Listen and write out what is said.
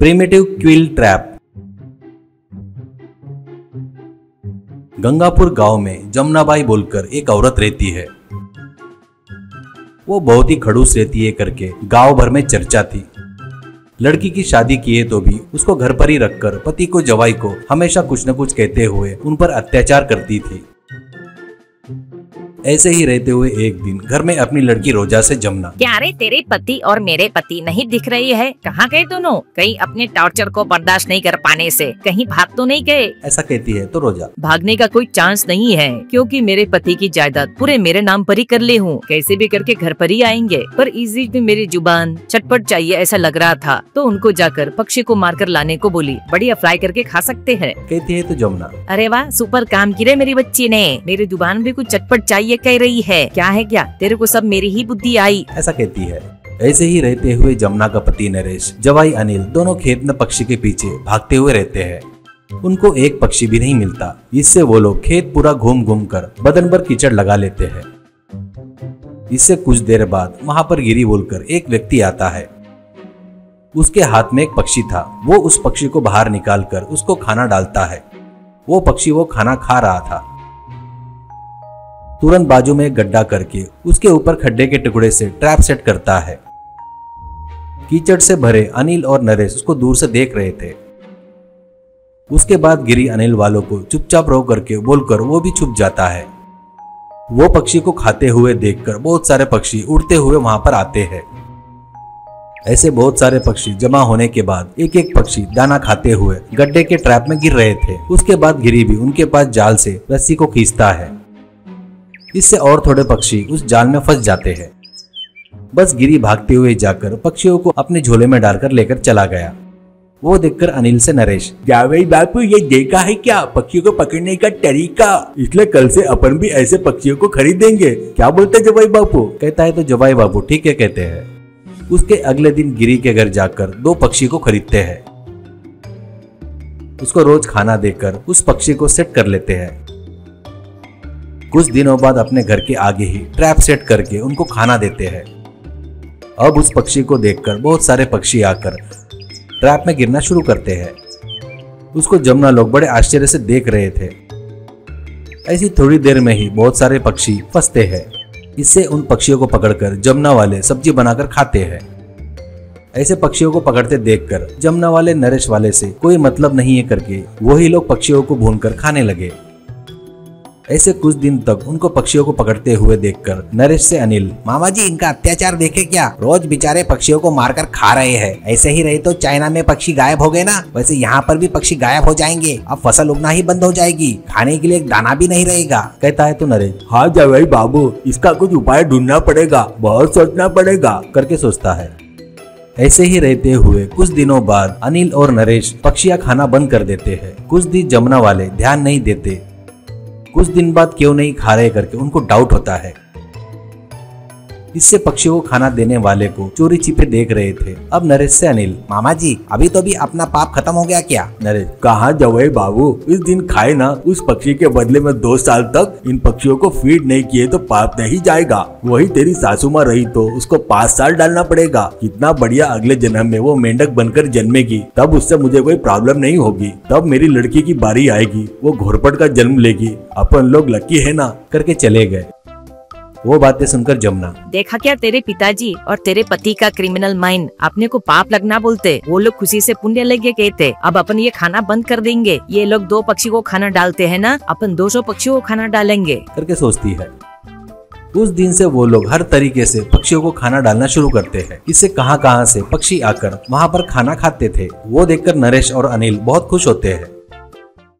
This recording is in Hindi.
Primitive quill trap. गंगापुर गांव में जमुनाबाई बोलकर एक औरत रहती है। वो बहुत ही खड़ूस रहती है करके गांव भर में चर्चा थी। लड़की की शादी किए तो भी उसको घर पर ही रखकर पति को जवाई को हमेशा कुछ न कुछ कहते हुए उन पर अत्याचार करती थी। ऐसे ही रहते हुए एक दिन घर में अपनी लड़की रोजा से जमुना, क्या रे तेरे पति और मेरे पति नहीं दिख रही है? कहाँ गए दोनों? कहीं अपने टॉर्चर को बर्दाश्त नहीं कर पाने से कहीं भाग तो नहीं गए? ऐसा कहती है तो रोजा, भागने का कोई चांस नहीं है, क्योंकि मेरे पति की जायदाद पूरे मेरे नाम पर ही कर ली हूँ। कैसे भी करके घर पर ही आएंगे, पर इसी में मेरी जुबान चटपट चाहिए ऐसा लग रहा था, तो उनको जाकर पक्षी को मारकर लाने को बोली। बढ़िया फ्राई करके खा सकते हैं, कहती है तो जमुना, अरे वाह सुपर काम किया मेरी बच्ची ने, मेरी जुबान भी कुछ चटपट चाहिए कह रही है। क्या है क्या, तेरे को सब मेरी ही बुद्धि आई, ऐसा कहती है। ऐसे ही रहते हुए जमुना का पति नरेश, जवाई अनिल दोनों खेत में पक्षी के पीछे भागते हुए रहते हैं। उनको एक पक्षी भी नहीं मिलता। इससे वो लोग खेत पूरा घूम घूम कर बदन पर कीचड़ लगा लेते हैं। इससे कुछ देर बाद वहाँ पर गिरी बोलकर एक व्यक्ति आता है। उसके हाथ में एक पक्षी था। वो उस पक्षी को बाहर निकाल कर उसको खाना डालता है। वो पक्षी वो खाना खा रहा था। तुरंत बाजू में एक गड्ढा करके उसके ऊपर खड्डे के टुकड़े से ट्रैप सेट करता है। कीचड़ से भरे अनिल और नरेश उसको दूर से देख रहे थे। उसके बाद गिरी अनिल वालों को चुपचाप रो करके बोलकर वो भी छुप जाता है। वो पक्षी को खाते हुए देखकर बहुत सारे पक्षी उड़ते हुए वहां पर आते हैं। ऐसे बहुत सारे पक्षी जमा होने के बाद एक एक पक्षी दाना खाते हुए गड्ढे के ट्रैप में गिर रहे थे। उसके बाद गिरी भी उनके पास जाल से रस्सी को खींचता है। इससे और थोड़े पक्षी उस जाल में फंस जाते हैं। बस गिरी भागते हुए जाकर पक्षियों को अपने झोले में डालकर लेकर चला गया। वो देखकर अनिल से नरेश, जावेद बापू ये देखा है क्या पक्षियों को पकड़ने का तरीका? इसलिए कल से अपन भी ऐसे पक्षियों को खरीदेंगे। क्या बोलते जवाई बापू? कहता है तो जवाई बापू ठीक है कहते हैं। उसके अगले दिन गिरी के घर जाकर 2 पक्षी को खरीदते हैं। उसको रोज खाना देकर उस पक्षी को सेट कर लेते हैं। कुछ दिनों बाद अपने घर के आगे ही ट्रैप सेट करके उनको खाना देते हैं। अब उस पक्षी को देखकर बहुत सारे पक्षी आकर ट्रैप में गिरना शुरू करते हैं। उसको जमुना लोग बड़े आश्चर्य से देख रहे थे। ऐसी थोड़ी देर में ही बहुत सारे पक्षी फंसते हैं। इससे उन पक्षियों को पकड़कर जमुना वाले सब्जी बनाकर खाते हैं। ऐसे पक्षियों को पकड़ते देखकर जमुना वाले नरेश वाले से कोई मतलब नहीं है करके वही लोग पक्षियों को भूनकर खाने लगे। ऐसे कुछ दिन तक उनको पक्षियों को पकड़ते हुए देखकर नरेश से अनिल, मामा जी इनका अत्याचार देखे क्या, रोज बेचारे पक्षियों को मारकर खा रहे हैं। ऐसे ही रहे तो चाइना में पक्षी गायब हो गए ना, वैसे यहाँ पर भी पक्षी गायब हो जाएंगे। अब फसल उगना ही बंद हो जाएगी, खाने के लिए एक दाना भी नहीं रहेगा। कहता है तो नरेश, हाँ जवाई बाबू इसका कुछ उपाय ढूंढना पड़ेगा, बहुत सोचना पड़ेगा करके सोचता है। ऐसे ही रहते हुए कुछ दिनों बाद अनिल और नरेश पक्षियां खाना बंद कर देते हैं। कुछ दिन जमुना वाले ध्यान नहीं देते। कुछ दिन बाद क्यों नहीं खा रहे करके उनको डाउट होता है। इससे पक्षियों को खाना देने वाले को चोरी छिपे देख रहे थे। अब नरेश से अनिल, मामा जी अभी तो भी अपना पाप खत्म हो गया क्या? नरेश, कहाँ जवाई बाबू, इस दिन खाए ना उस पक्षी के बदले में 2 साल तक इन पक्षियों को फीड नहीं किए तो पाप नहीं जाएगा। वही तेरी सासू माँ रही तो उसको 5 साल डालना पड़ेगा। कितना बढ़िया, अगले जन्म में वो मेंढक बनकर जन्मेगी, तब उससे मुझे कोई प्रॉब्लम नहीं होगी। तब मेरी लड़की की बारी आएगी, वो घोरपट का जन्म लेगी। अपन लोग लकी है ना करके चले गए। वो बातें सुनकर जमुना, देखा क्या तेरे पिताजी और तेरे पति का क्रिमिनल माइंड, अपने को पाप लगना बोलते, वो लोग खुशी से पुण्य लगे कहते। अब अपन ये खाना बंद कर देंगे। ये लोग 2 पक्षी को खाना डालते हैं ना, अपन 200 पक्षियों को खाना डालेंगे करके सोचती है। उस दिन से वो लोग हर तरीके से पक्षियों को खाना डालना शुरू करते हैं। इससे कहां से पक्षी आकर वहां पर खाना खाते थे। वो देखकर नरेश और अनिल बहुत खुश होते हैं।